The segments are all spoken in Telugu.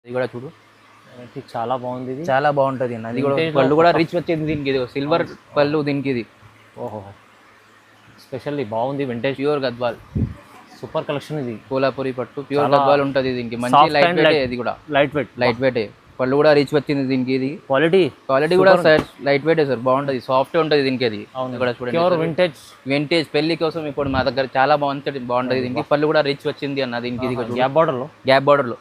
ఇది కూడా చూడు, చాలా బాగుంది ఇది. చాలా బాగుంటుంది అన్న. అది కూడా Vintage లో పళ్ళు కూడా కొత్త- రిచ్ వచ్చింది దీనికి. ఇది సిల్వర్ పళ్ళు దీనికి. ఇది ఓహో, స్పెషల్లీ బాగుంది. Vintage pure Gadwal super collection ఇది. కోలాపురి పట్టు ప్యూర్ చాలా గద్వాల్ ఉంటుంది దీనికి. మంచి soft light and weight. light. ఇది కూడా లైట్ వెయిట్. Light weight. పళ్ళు కూడా రిచ్ వచ్చింది దీనికి. ఇది క్వాలిటీ క్వాలిటీ కూడా సార్ లైట్ వెయిట్ సార్, బాగుంటుంది. సాఫ్ట్ ఉంటుంది దీనికి. అది అవును. కూడా ప్యూర్ చూడండి, వింటేజ్. వింటేజ్ పెళ్లి కోసం ఇప్పుడు మా దగ్గర చాలా బాగుంటుంది దీనికి. పళ్ళు కూడా రిచ్ వచ్చింది అన్న దీనికి. ఇది గ్యాప్ బార్డర్ లో గ్యాప్ బార్డర్ లో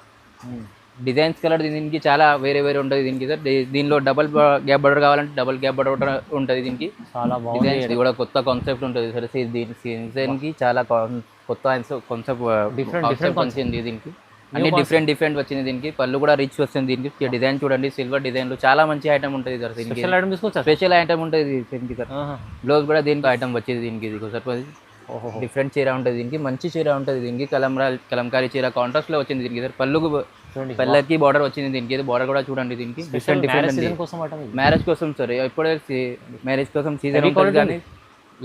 డిజైన్స్ కలర్ దీనికి చాలా వేరే వేరే ఉంటుంది దీనికి సార్. దీనిలో డబల్ గ్యాప్ బార్డర్ కావాలంటే డబల్ గ్యాప్ బార్డర్ ఉంటుంది దీనికి. చాలా బాగుంది. డిజైన్స్ ఇది కూడా కొత్త కాన్సెప్ట్ ఉంటుంది సార్. డిజైన్ కి చాలా కొత్త కాన్సెప్ట్ Different వచ్చింది దీనికి. అన్ని డిఫరెంట్ వచ్చింది దీనికి. పళ్ళు కూడా రిచ్ వస్తుంది దీనికి. డిజైన్ చూడండి, సిల్వర్ డిజైన్ లో చాలా మంచి ఐటమ్ ఉంటుంది సార్ దీనికి. స్పెషల్ ఐటమ్ తీసుకోవచ్చా? స్పెషల్ ఐటమ్ ఉంటుంది దీనికి సార్. బ్లౌజ్ కూడా దీనికి ఐటమ్ వచ్చేది దీనికి. ఇది సార్ ఓహో, డిఫరెంట్ చీర ఉంటుంది దీనికి. మంచి చీర ఉంటుంది దీనికి. కలంకారీ చీర కాంట్రాస్ట్ లో వచ్చింది దీనికి సార్. పళ్ళుకు పళ్ళకి బార్డర్ వచ్చింది దీనికి. ఇది బార్డర్ కూడా చూడండి దీనికి. డిఫరెంట్ సీజన్ కోసం ఐటమ్ ఇది. మ్యారేజ్ కోసం సార్. ఇప్పుడే మ్యారేజ్ కోసం సీజన్ ఉంటుంది కానీ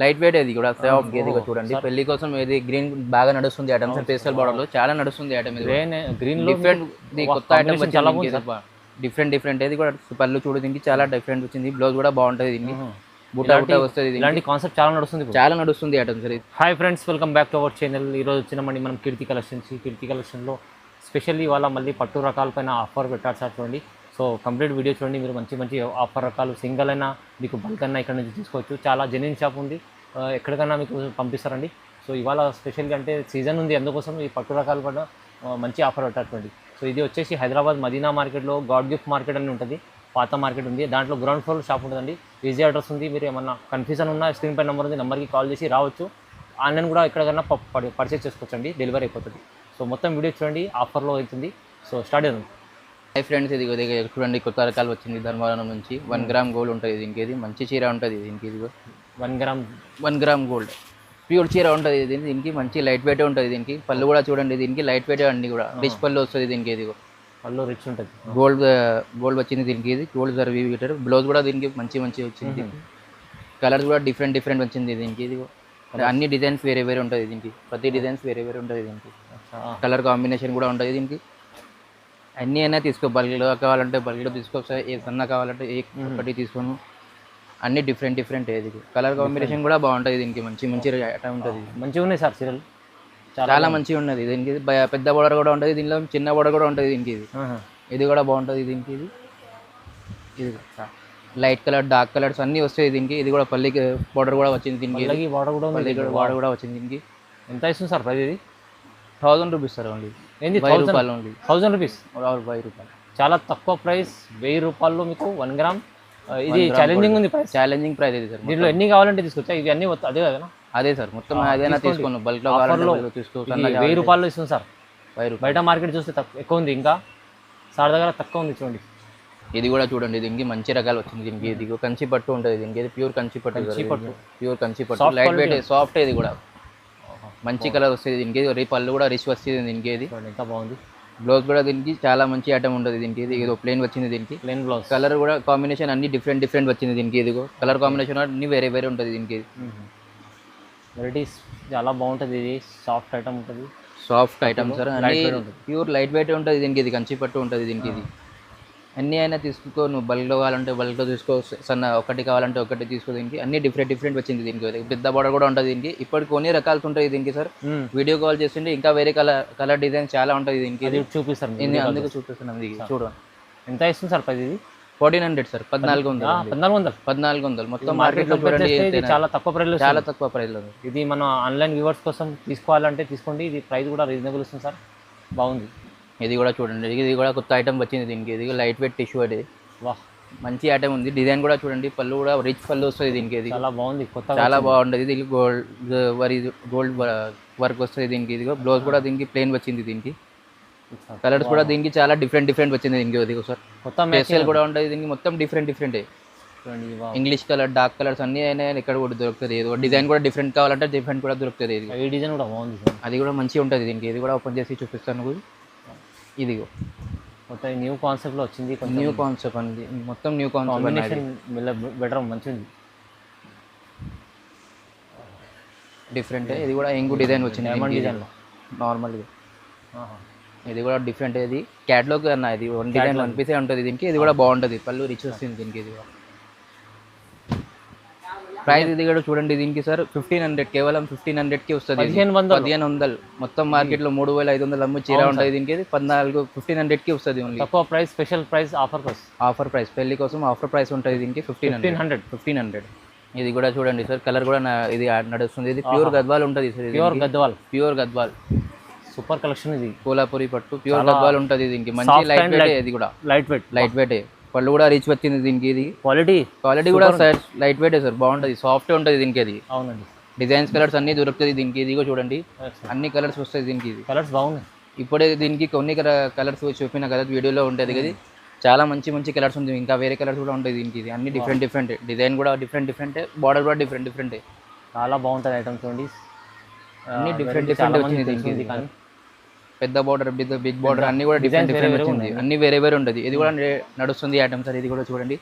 లైట్ వెయిట్. అది కూడా సాఫ్ట్. ఇది కూడా చూడండి, పెళ్లి కోసం ఇది గ్రీన్ బాగా నడుస్తుంది ఐటమ్ సార్. పేస్టల్ బార్డర్ లో చాలా నడుస్తుంది ఐటమ్. ఇది గ్రీన్ లో డిఫరెంట్ కొత్త ఐటమ్ చాలా వచ్చింది. డిఫరెంట్ ఇది కూడా. పళ్ళు చూడు దీనికి చాలా డిఫరెంట్ వచ్చింది. బ్లౌజ్ కూడా బాగుంటుంది దీనికి. బుట్ట వస్తుంది. ఇలాంటి కాన్సెప్ట్ చాలా నడుస్తుంది ఇప్పుడు. చాలా నడుస్తుంది item sir. Hi friends, welcome back to our channel. ఈరోజు వచ్చినామండి మనం కీర్తి కలెక్షన్స్. కీర్తి కలెక్షన్లో స్పెషల్లీ వాళ్ళ మళ్ళీ పట్టు రకాలపైన ఆఫర్ పెట్టారు సార్. చూడండి, సో కంప్లీట్ వీడియో చూడండి. మీరు మంచి మంచి ఆఫర్ రకాలు సింగిల్ అయినా మీకు బల్క్ అయినా ఇక్కడ నుంచి తీసుకోవచ్చు. చాలా జెన్యూన్ షాప్ ఉంది. ఎక్కడికైనా మీకు పంపిస్తారండి. సో ఇవాళ స్పెషల్గా అంటే సీజన్ ఉంది, అందుకోసం ఈ పట్టు రకాల పైన మంచి ఆఫర్ పెట్టారు. సో ఇది వచ్చేసి హైదరాబాద్ మదీనా మార్కెట్లో గాడ్ గిఫ్ట్ మార్కెట్ అని ఉంటుంది. పాత మార్కెట్ ఉంది, దాంట్లో గ్రౌండ్ ఫ్లోర్ షాప్ ఉంటుందండి. ఈజీ అడ్రస్ ఉంది. మీరు ఏమన్నా కన్ఫ్యూజన్ ఉన్నా స్క్రీన్ పై నెంబర్ ఉంది, నెంబర్కి కాల్ చేసి రావచ్చు. ఆన్లైన్ కూడా ఎక్కడికైనా పర్చేస్ చేసుకోవచ్చు అండి, డెలివరీ అయిపోతుంది. సో మొత్తం వీడియో చూడండి, ఆఫర్లో అవుతుంది. సో స్టార్ట్ చేద్దాం. హై ఫ్రెండ్స్, ఇది చూడండి కొత్త రకాలు వచ్చింది ధర్మవరం నుంచి. 1 గ్రామ్ గోల్డ్ ఉంటుంది దీనికి. ఇది మంచి చీర ఉంటుంది దీనికి. ఇది 1 గ్రామ్ గోల్డ్ ప్యూర్ చీర ఉంటుంది దీనికి. మంచి లైట్ వెయిట్ ఉంటుంది దీనికి. పళ్ళు కూడా చూడండి దీనికి లైట్ వెయిట్ అన్ని కూడా రిచ్ పళ్ళు వస్తుంది దీనికి. ఇది పళ్ళు రిచ్ ఉంటుంది. గోల్డ్ వచ్చింది దీనికి. ఇది గోల్డ్ సర్వీ మీటర్. బ్లౌజ్ కూడా దీనికి మంచి వచ్చింది. కలర్స్ కూడా డిఫరెంట్ వచ్చింది దీనికి. ఇది అన్ని డిజైన్స్ వేరే వేరే ఉంటుంది దీనికి. ప్రతి డిజైన్స్ వేరే వేరే ఉంటుంది దీనికి. కలర్ కాంబినేషన్ కూడా ఉంటుంది దీనికి. అన్నీ అయినా తీసుకో. బల్క్లో కావాలంటే బల్క్లో తీసుకో, ఏ సన్న కావాలంటే ఏ ఒకటి తీసుకోను. అన్ని డిఫరెంట్. ఇది కలర్ కాంబినేషన్ కూడా బాగుంటుంది దీనికి. మంచి ఐటమ్ ఉంటుంది. మంచిగా ఉన్నాయి సార్ చీరలు, చాలా మంచిగా ఉన్నది దీనికి. పెద్ద బోర్డర్ కూడా ఉంటుంది దీనిలో, చిన్న బోర్డర్ కూడా ఉంటుంది దీనికి. ఇది కూడా బాగుంటుంది దీనికి. ఇది లైట్ కలర్, డార్క్ కలర్స్ అన్నీ వస్తాయి దీనికి. ఇది కూడా పల్లికి బోర్డర్ కూడా వచ్చింది దీనికి. బార్డర్ కూడా వచ్చింది దీనికి. ఎంత ఇస్తుంది సార్ ప్రైస్ ఇది? 1000 రూపీస్ సార్. ఓన్లీ ఏంది 1000 ఓన్లీ. 1000 రూపీస్. 1000 రూపాయలు. చాలా తక్కువ ప్రైస్. 1000 రూపాయల్లో మీకు 1 గ్రామ్. ఇది ఛాలెంజింగ్ ఉంది ప్రైస్. ఛాలెంజింగ్ ప్రైస్ ఇది సార్. దీంట్లో ఎన్ని కావాలంటే తీసుకొచ్చా? ఇవి అన్నీ అదే కదా? అదే సార్, మొత్తం అదేనా తీసుకోను. బల్క్లో తీసుకో. 1000 రూపాయలు ఇస్తుంది సార్. 1000 రూపాయలు. బయట మార్కెట్ చూస్తే ఎక్కువ ఉంది, ఇంకా సార్ దగ్గర తక్కువ ఉంది. చూడండి, ఇది కూడా చూడండి దీనికి మంచి రకాలు వచ్చింది దీనికి. ఇది కంచి పట్టు ఉంటుంది దీనికి. ఇది ప్యూర్ కంచి పట్టు. ప్యూర్ కంచి పట్టు, లైట్ వెయిట్, సాఫ్ట్. ఇది కూడా మంచి కలర్ వస్తుంది దీనికి. పళ్ళు కూడా రిచ్ వస్తుంది దీనికి. ఇది ఎంత బాగుంది. బ్లౌజ్ కూడా దీనికి చాలా మంచి ఐటమ్ ఉంటుంది దీనికి. ఇది ఏదో ప్లేన్ వచ్చింది దీనికి. Plain blouse. కలర్ కూడా కాంబినేషన్ అన్ని డిఫరెంట్ వచ్చింది దీనికి. ఇదిగో కలర్ కాంబినేషన్ అన్ని వేరే ఉంటుంది దీనికి. వెరైటీస్ చాలా బాగుంటుంది. ఇది సాఫ్ట్ ఐటమ్ ఉంటుంది. Soft item sir. Pure light weight ఉంటుంది దీనికి. ఇది కంచి పట్టు ఉంటుంది దీనికి. ఇది అన్నీ అయినా తీసుకో. నువ్వు బల్క్లో కావాలంటే బల్క్లో తీసుకో, సన్న ఒకటి కావాలంటే ఒకటి తీసుకో దీనికి. అన్ని డిఫరెంట్ వచ్చింది దీనికి. పెద్ద బోర్డర్ కూడా ఉంటుంది దీనికి. ఇప్పటికి కొన్ని రకాలు ఉంటాయి దీనికి సార్. వీడియో కాల్ చేస్తుంటే ఇంకా వేరే కలర్ డిజైన్ చాలా ఉంటుంది దీనికి. చూపిస్తాను, అందుకు చూపిస్తున్నాం ఇది. చూడండి ఎంత ఇస్తుంది సార్ ప్రైస్ ఇది? 1400 సార్. 1400 మొత్తం మార్కెట్లో చూడండి. చాలా తక్కువ ప్రైస్. చాలా తక్కువ ప్రైస్లో. ఇది మన ఆన్లైన్ వ్యూవర్స్ కోసం తీసుకోవాలంటే తీసుకోండి. ఇది ప్రైస్ కూడా రీజనబుల్ ఇస్తుంది సార్. బాగుంది. ఇది కూడా చూడండి. ఇది కూడా కొత్త ఐటమ్ వచ్చింది దీనికి. ఇది లైట్ వెయిట్ టిష్యూ. అది వా, మంచి ఐటమ్ ఉంది. డిజైన్ కూడా చూడండి. పళ్ళు కూడా రిచ్ పళ్ళు వస్తుంది దీనికి. ఇది చాలా బాగుంది, కొత్త, చాలా బాగుంటుంది. ఇది గోల్డ్ వర్క్ వస్తుంది దీనికి. ఇది బ్లౌజ్ కూడా దీనికి ప్లెయిన్ వచ్చింది దీనికి. కలర్స్ కూడా దీనికి చాలా డిఫరెంట్ వచ్చింది దీనికి. ఇది సార్ కొత్త ఫేషియల్ కూడా ఉంటుంది దీనికి. మొత్తం different. English colour, dark colours అన్ని అయినా ఇక్కడ కూడా దొరుకుతుంది. ఏదో డిజైన్ కూడా డిఫరెంట్ కావాలంటే డిఫరెంట్ కూడా దొరుకుతుంది. ఈ డిజైన్ కూడా బాగుంది, అది కూడా మంచిగా ఉంటుంది దీనికి. ఇది కూడా ఓపెన్ చేసి చూపిస్తాను. ఇదిగో మొత్తం న్యూ కాన్సెప్ట్లో వచ్చింది. న్యూ కాన్సెప్ట్ అనేది మొత్తం న్యూ కాంబినేషన్ బెటర్, మంచిది, డిఫరెంట్. ఇది కూడా ఇంకో డిజైన్ వచ్చింది డైమండ్ డిజైన్లో నార్మల్గా. ఇది కూడా డిఫరెంట్, ఇది క్యాట్లాగ్ అన్న, ఇది వన్ డిజైన్ వన్ పీసే ఉంటుంది దీనికి. ఇది కూడా బాగుంటుంది, పళ్ళు రిచ్ వస్తుంది దీనికి. ఇది ప్రైస్ ఇది కూడా చూడండి దీనికి సార్ 1500, కేవలం 1500కి వస్తుంది. 1500 మొత్తం మార్కెట్లో 3500 అమ్ము చీర ఉంటుంది దీనికి. 1500కి వస్తుంది ఓన్లీ. తక్కువ price, special price, offer price పెళ్లి కోసం ఆఫర్ ప్రైస్ ఉంటుంది దీనికి 1500. ఇది కూడా చూడండి సార్, కలర్ కూడా ఇది నడుస్తుంది. ఇది ప్యూర్ గద్వాల్ ఉంటుంది sir, pure Gadwal super collection. ఇది కోలాపురి పట్టు ప్యూర్ గద్వాల్ ఉంటుంది దీనికి. మంచి లైట్ వెయిట్, ఇది కూడా లైట్ వెయిట్, పళ్ళు కూడా రిచ్ వచ్చింది దీనికి. ఇది క్వాలిటీ కూడా సార్ లైట్ వెయిట్ సార్, బాగుంటుంది, సాఫ్ట్ ఉంటుంది దీనికి. అది అవునండి, డిజైన్స్ కలర్స్ అన్ని దొరుకుతుంది దీనికి. ఇది కూడా చూడండి, అన్ని కలర్స్ వస్తాయి దీనికి. ఇది కలర్స్ బాగున్నాయి. ఇప్పుడే దీనికి కొన్ని కలర్స్ చూపిన కదా వీడియోలో ఉంటుంది కదా, చాలా మంచి కలర్స్ ఉంది. ఇంకా వేరే కలర్స్ కూడా ఉంటాయి దీనికి. ఇది అన్ని డిఫరెంట్ డిజైన్ కూడా డిఫరెంట్, బార్డర్ కూడా డిఫరెంట్. చాలా బాగుంటుంది ఐటమ్ చూడండి, అన్ని డిఫరెంట్ వచ్చింది దీనికి. కానీ పెద్ద బార్డర్, బిగ్ బార్డర్ అన్ని కూడా డిఫరెంట్ వచ్చింది, అన్ని వేరే ఉంటుంది. ఇది కూడా నడుస్తుంది ఐటమ్ సార్. ఇది కూడా చూడండి,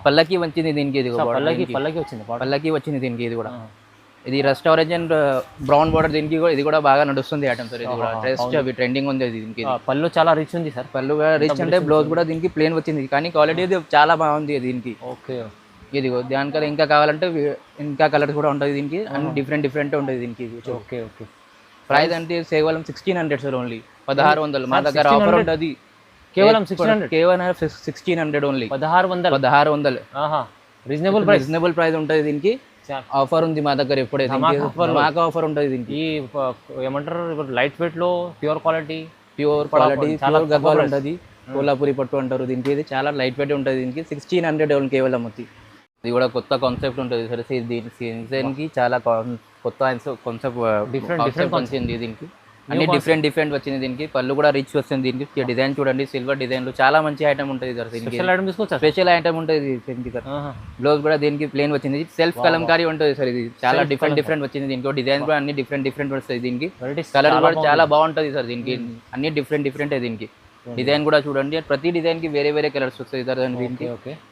పల్లకి వచ్చింది దీనికి. ఇది పల్లకి వచ్చింది దీనికి. ఇది కూడా ఇది rust orange and brown border దీనికి. ఇది కూడా బాగా నడుస్తుంది ఐటమ్ సార్. ఇది కూడా ట్రెస్ట్ అవి ట్రెండింగ్ ఉంది దీనికి. పళ్ళు చాలా రిచ్ ఉంది సార్. పళ్ళు రిచ్ అంటే బ్లౌజ్ కూడా దీనికి ప్లేన్ వచ్చింది, కానీ క్వాలిటీ చాలా బాగుంది దీనికి. ఓకే, ఇది దానికన్నా ఇంకా కావాలంటే ఇంకా కలర్స్ కూడా ఉంటుంది దీనికి, అన్ని డిఫరెంట్ ఉంటుంది దీనికి. ఓకే. ప్రైస్ అంటే కేవలం 1600 సార్, ఓన్లీ 1600. మా దగ్గర ఆఫర్ ఉంటుంది కేవలం 1600 ఓన్లీ. 1600 రీజనబుల్ ప్రైస్ ఉంటుంది దీనికి. ఆఫర్ ఉంది మా దగ్గర ఎప్పుడే, మాకు ఆఫర్ ఉంటుంది దీనికి. ఏమంటారు, లైట్ వెయిట్ లో ప్యూర్ క్వాలిటీ చాలా గద్వాల్ ఉంటుంది. కోలాపురి పట్టు అంటారు దీనికి. ఇది చాలా లైట్ వెయిట్ ఉంటుంది దీనికి. 1600 ఓన్లీ కేవలం వచ్చి. ఇది కూడా కొత్త కాన్సెప్ట్ ఉంటుంది సార్ దీనికి. చాలా కొత్త కాన్సెప్ట్ వచ్చింది దీనికి. అన్ని డిఫరెంట్ వచ్చింది దీనికి. పళ్ళు కూడా రిచ్ వస్తుంది దీనికి. డిజైన్ చూడండి, సిల్వర్ డిజైన్ లో చాలా మంచి ఐటమ్ ఉంటుంది సార్ దీనికి. స్పెషల్ ఐటమ్ ఉంటుంది దీనికి సార్. బ్లౌజ్ కూడా దీనికి ప్లేన్ వచ్చింది, సెల్ఫ్ కలంకారీ ఉంటుంది సార్. ఇది చాలా డిఫరెంట్ వచ్చింది దీనికి. డిజైన్ కూడా అన్ని డిఫరెంట్ వస్తాయి దీనికి. కలర్ కూడా చాలా బాగుంటుంది సార్ దీనికి. అన్ని డిఫరెంట్ దీనికి. డిజైన్ కూడా చూడండి, ప్రతి డిజైన్ కి వేరే కలర్స్ వస్తాయి సార్ దీనికి.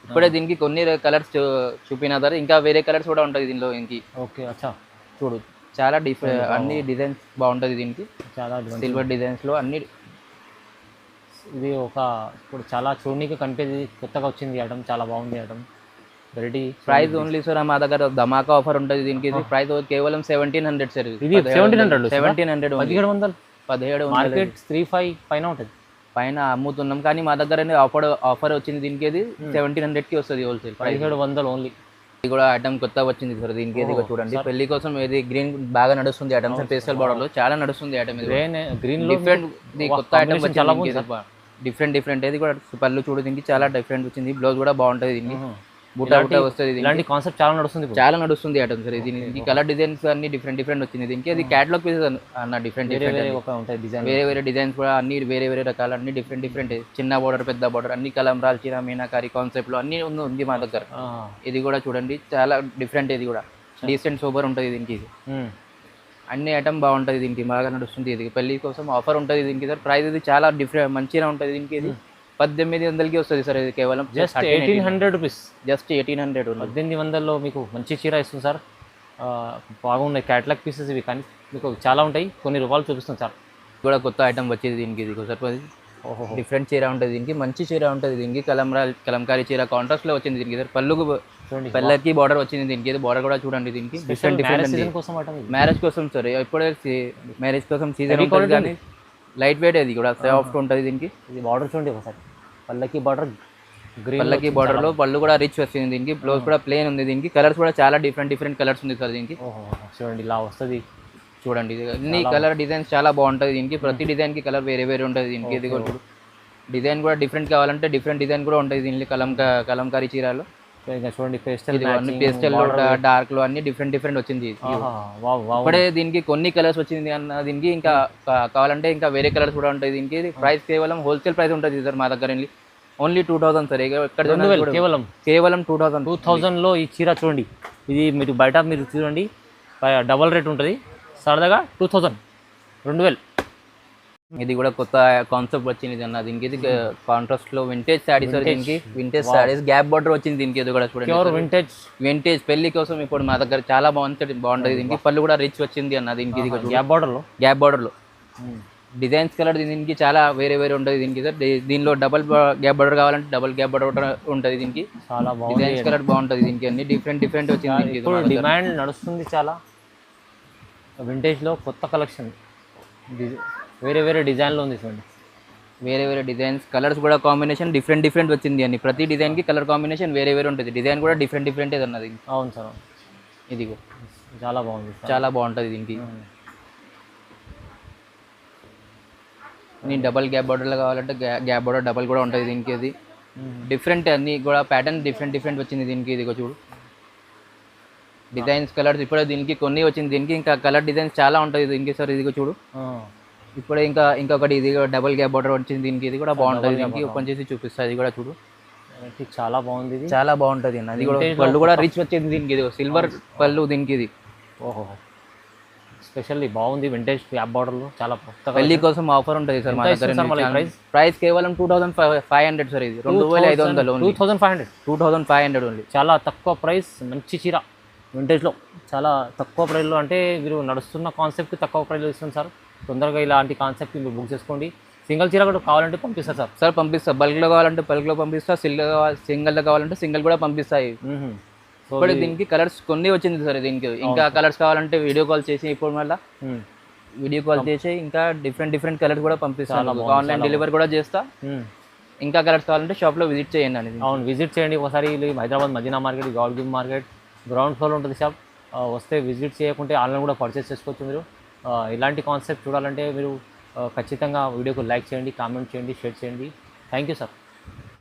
ఇప్పుడే దీనికి కొన్ని కలర్స్ చూపిన తర్వాత ఇంకా వేరే కలర్స్ కూడా ఉంటుంది దీనిలో. ఇంకి చూడు, చాలా అన్ని డిజైన్స్ బాగుంటుంది దీనికి. చాలా సిల్వర్ డిజైన్స్ లో అన్ని. ఇది ఇప్పుడు చాలా చూడనీకి కనిపించేది, కొత్తగా వచ్చింది ఐటమ్, చాలా బాగుంది item. Variety. Price only sir మా దగ్గర ధమాకా ఆఫర్ ఉంటుంది దీనికి. ప్రైస్ కేవలం 1700 సార్. ఇది 1700 1700 మార్కెట్ 35 పైన ఉంటుంది. పైన అమ్ముతున్నాం, కానీ మా దగ్గర ఆఫర్ వచ్చింది దీనికి. ఇది 1700కి వస్తుంది హోల్సేల్. 1700 ఓన్లీ. ఇది కూడా ఐటమ్ కొత్త వచ్చింది సార్ దీనికి. ఇది చూడండి, పెళ్లి కోసం ఇది గ్రీన్ బాగా నడుస్తుంది ఐటమ్ సార్. పేస్టల్ బార్డర్ లో చాలా నడుస్తుంది ఐటమ్. ఇది గ్రీన్ డిఫరెంట్ కొత్త ఐటమ్ డిఫరెంట్. ఇది కూడా పళ్ళు చూడు దీనికి, చాలా డిఫరెంట్ వచ్చింది. బ్లౌజ్ కూడా బాగుంటుంది దీనికి. బుట్ట వస్తుంది. ఇలాంటి కాన్సెప్ట్ చాలా నడుస్తుంది ఐటమ్ సార్. దీనికి కలర్ డిజైన్స్ అన్ని డిఫరెంట్ వచ్చింది దీనికి. అది క్యాటలాగ్ పీసెస్ అన్న డిఫరెంట్ వేరే డిజైన్స్ కూడా అన్ని వేరే రకాలు, అన్ని డిఫరెంట్. చిన్న బార్డర్, పెద్ద బార్డర్, అన్ని కలంరాల్ చీర, మీనాకారి కాన్సెప్ట్ లో అన్ని ఉంది మా దగ్గర. ఇది కూడా చూడండి, చాలా డిఫరెంట్. ఇది కూడా డీసెంట్ సూపర్ ఉంటుంది దీనికి. ఇది అన్ని ఐటమ్ బాగుంటుంది దీనికి, బాగా నడుస్తుంది. ఇది పెళ్లి కోసం ఆఫర్ ఉంటుంది దీనికి సార్. ప్రైస్ ఇది చాలా మంచిగా ఉంటుంది దీనికి. ఇది 1800కి వస్తుంది సార్. ఇది కేవలం జస్ట్ 1800 రూపీస్. జస్ట్ 1800. 1800లో మీకు మంచి చీర ఇస్తుంది సార్. బాగున్నాయి క్యాటలాగ్ పీసెస్ ఇవి, కానీ మీకు చాలా ఉంటాయి. కొన్ని రూపాయలు చూపిస్తుంది సార్. కూడా కొత్త ఐటమ్ వచ్చేది దీనికి. ఇది సార్ డిఫరెంట్ చీర ఉంటుంది దీనికి, మంచి చీర ఉంటుంది దీనికి. కలంకారీ చీర కాంట్రాస్ట్ లో వచ్చింది దీనికి సార్. పళ్ళకి బార్డర్ వచ్చింది దీనికి. ఇది బార్డర్ కూడా చూడండి దీనికి. డిఫరెంట్ మ్యారేజ్ కోసం సార్. ఇప్పుడే మ్యారేజ్ కోసం సీజన్ ఉంటుంది, కానీ లైట్ వెయిట్. అది కూడా సాఫ్ట్ ఉంటుంది దీనికి. ఇది బార్డర్ చూడండి ఒకసారి, పళ్ళకి బార్డర్ లో పళ్ళు కూడా రిచ్ వస్తుంది దీనికి. బ్లౌజ్ కూడా ప్లేన్ ఉంది దీనికి. కలర్స్ కూడా చాలా డిఫరెంట్ కలర్స్ ఉంది సార్ దీనికి. చూడండి, ఇలా వస్తుంది చూడండి. అన్ని కలర్ డిజైన్స్ చాలా బాగుంటుంది దీనికి. ప్రతి డిజైన్ కి కలర్ వేరే ఉంటుంది దీనికి. ఇది కూడా డిజైన్ కూడా డిఫరెంట్ కావాలంటే డిఫరెంట్ డిజైన్ కూడా ఉంటుంది దీనికి. కలంకారీ చీరలో చూడండి, పేస్టల్ లో, డార్క్ లో అన్ని డిఫరెంట్ వచ్చింది. ఇప్పుడే దీనికి కొన్ని కలర్స్ వచ్చింది అన్న దీనికి. ఇంకా కావాలంటే ఇంకా వేరే కలర్స్ కూడా ఉంటాయి దీనికి. ప్రైస్ కేవలం హోల్సేల్ ప్రైస్ ఉంటుంది సార్ మా దగ్గర. Only 2000 sir. కేవలం 2000 లో ఈ చీర చూడండి. ఇది మీరు బయట మీరు చూడండి డబల్ రేట్ ఉంటుంది, సరదాగా 2000. ఇది కూడా కొత్త కాన్సెప్ట్ వచ్చింది అన్న దీనికి. ఇది కాంట్రాస్ట్ లో వింటేజ్ శారీస్ దీనికి. వింటేజ్ శారీస్ గ్యాప్ బార్డర్ వచ్చింది దీనికి. ఇది కూడా చూడండి, వింటేజ్ పెళ్లి కోసం ఇప్పుడు మా దగ్గర చాలా బాగుంటుంది దీనికి. పళ్ళు కూడా రిచ్ వచ్చింది అన్న దీనికి. ఇది గ్యాప్ బార్డర్ లో డిజైన్స్ కలర్ దీనికి చాలా వేరే వేరే ఉంటుంది దీనికి సార్. దీనిలో డబల్ గ్యాప్ బార్డర్ కావాలంటే డబల్ గ్యాప్ బార్డర్ ఉంటుంది దీనికి. చాలా బాగుంది. డిజైన్స్ కలర్ బాగుంటుంది దీనికి, అన్ని డిఫరెంట్ డిఫరెంట్ వచ్చింది దీనికి. ఇప్పుడు డిమాండ్ నడుస్తుంది చాలా వింటేజ్లో, కొత్త కలెక్షన్ వేరే వేరే డిజైన్లో ఉంది చూడండి. వేరే వేరే డిజైన్స్, కలర్స్ కూడా కాంబినేషన్ డిఫరెంట్ డిఫరెంట్ వచ్చింది అన్ని. ప్రతి డిజైన్కి కలర్ కాంబినేషన్ వేరే వేరే ఉంటుంది. డిజైన్ కూడా డిఫరెంట్ డిఫరెంట్ అన్నది. అవును సార్. ఇదిగో చాలా బాగుంది, చాలా బాగుంటుంది దీనికి. నేను డబల్ గ్యాప్ బార్డర్లో కావాలంటే గ్యాప్ బార్డర్ డబల్ కూడా ఉంటుంది దీనికి. అది డిఫరెంట్ అన్ని కూడా ప్యాటర్న్ డిఫరెంట్ డిఫరెంట్ వచ్చింది దీనికి. ఇదిగో చూడు డిజైన్స్ కలర్స్ ఇప్పుడే దీనికి కొన్ని వచ్చింది దీనికి. ఇంకా కలర్ డిజైన్స్ చాలా ఉంటుంది దీనికి సార్. ఇదిగో చూడు ఇప్పుడే ఇంకొకటి ఇది డబల్ గ్యాప్ బార్డర్ వచ్చింది దీనికి. ఇది కూడా బాగుంటుంది దీనికి. ఓపెన్ చేసి చూపిస్తుంది. ఇది కూడా చూడు చాలా బాగుంది, ఇది చాలా బాగుంటుంది అన్న. అది కూడా పళ్ళు కూడా రిచ్ వచ్చింది దీనికి. ఇది సిల్వర్ పళ్ళు దీనికి. ఇది ఓహో స్పెషల్లీ బాగుంది. వింటేజ్ గ్యాప్ బార్డర్లో చాలా కొత్తగా. పెళ్లి కోసం ఆఫర్ ఉంటుంది సార్ మా దగ్గర. ప్రైస్ కేవలం 2500 సార్. ఇది 2500 ఓన్లీ. 2500 ఓన్లీ. చాలా తక్కువ ప్రైస్, మంచి చీర వింటేజ్లో చాలా తక్కువ ప్రైస్లో. అంటే మీరు నడుస్తున్న కాన్సెప్ట్ తక్కువ ప్రైస్లో ఇస్తుంది సార్. తొందరగా ఇలాంటి కాన్సెప్ట్ మీరు బుక్ చేసుకోండి. సింగిల్ చీర కూడా కావాలంటే పంపిస్తారు సార్. సార్ పంపిస్తా. బల్క్లో కావాలంటే బల్క్లో పంపిస్తా. సింగిల్లో కావాలంటే సింగిల్ కూడా పంపిస్తాయి. ఇప్పుడు దీనికి కలర్స్ కొన్ని వచ్చింది సార్ దీనికి. ఇంకా కలర్స్ కావాలంటే వీడియో కాల్ చేసి ఇప్పుడు మళ్ళీ వీడియో కాల్ చేసి ఇంకా డిఫరెంట్ డిఫరెంట్ కలర్స్ కూడా పంపిస్తాను. ఆన్లైన్ డెలివరీ కూడా చేస్తా. ఇంకా కలర్స్ కావాలంటే షాప్లో విజిట్ చేయండి అని. అవును, విజిట్ చేయండి ఒకసారి. హైదరాబాద్ మదీనా మార్కెట్, గౌడ్గిమ్ మార్కెట్ గ్రౌండ్ ఫ్లోర్ ఉంటుంది షాప్. వస్తే విజిట్ చేయకుంటే ఆన్లైన్ కూడా పర్చేస్ చేసుకోవచ్చు మీరు. ఇలాంటి కాన్సెప్ట్ చూడాలంటే మీరు ఖచ్చితంగా వీడియోకు లైక్ చేయండి, కామెంట్ చేయండి, షేర్ చేయండి. Thank you sir.